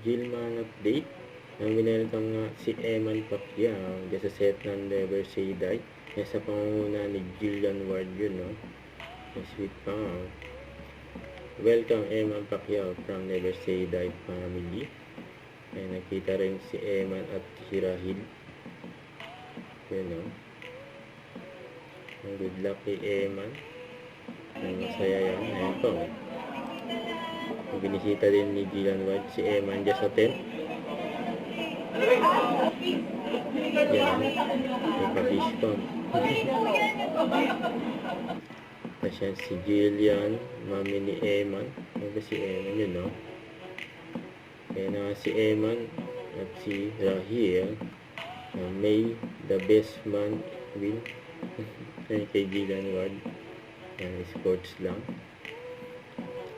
Gilman update. Ang winelcome nga si Eman Pacquiao dyan sa set ng Never Say Die. Yan sa pangunguna ni Jillian Ward yun, no? Yung sweet pa nga. Welcome Eman Pacquiao from Never Say Die family. Ay nakita rin si Eman at si Rahil. Yun, no? Good luck kay Eman. Ang masaya yan. Ayan po. Binisita din ni Jillian Ward si Eman dyan sa tent. Yan. May pa-fish pump. Tapos yan si Jillian, mami ni Eman. Ano ba si Eman yun, no? Kaya na si Eman at si Rahil. May the best man win. Kay Jillian Ward. Yan, sports lang.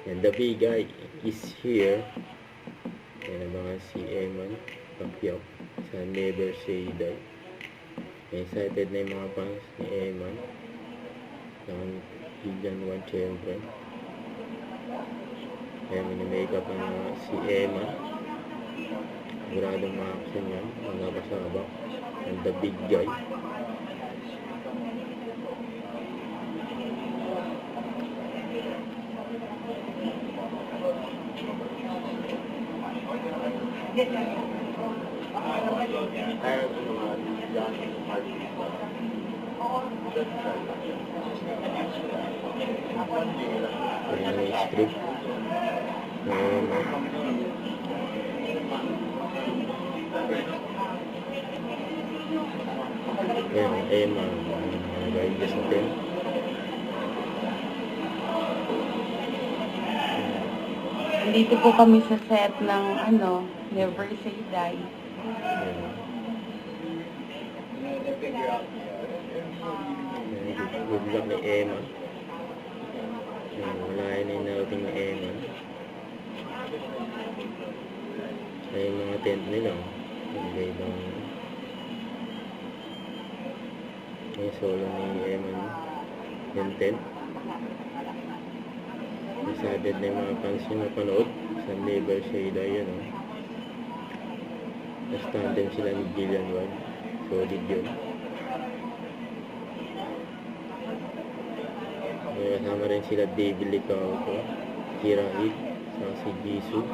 And the big guy is here. Yan ang mga si Eman Pacquiao sa Never Say Die. Excited na yung mga fans ni Eman. Ang Jillian Ward syempre. Kaya mini-makeup ang si Eman. Siguradong ma-action yan. Mga kasabak. And the big guy. Ayan yung script. Ayan, Emma. Guys natin. Dito po kami sa set ng Never Say Die. Good luck ni Emma. Wala yun yung narating ni Emma. Ay yung mga tent nila. Hindi ibang yung solo ni Emma yung tent. Excited na yung mga fans yung napanood sa Never Say Die yun, no? Tapos tandem sila ni Jillian Ward. Solid yun. Kasama rin sila David Licauco, Kira Hit, saka si Jisoo.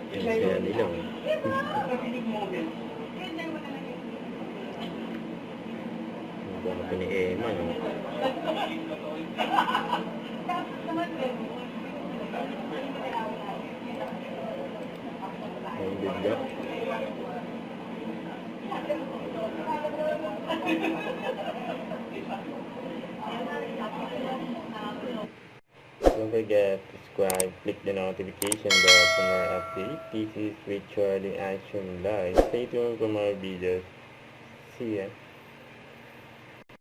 Yan saya nila. Ang baka ni Emma, no? Ang good luck. Don't forget to subscribe, click the notification bell for more updates. This is Richard in Action Live. Stay tuned for more videos. See ya.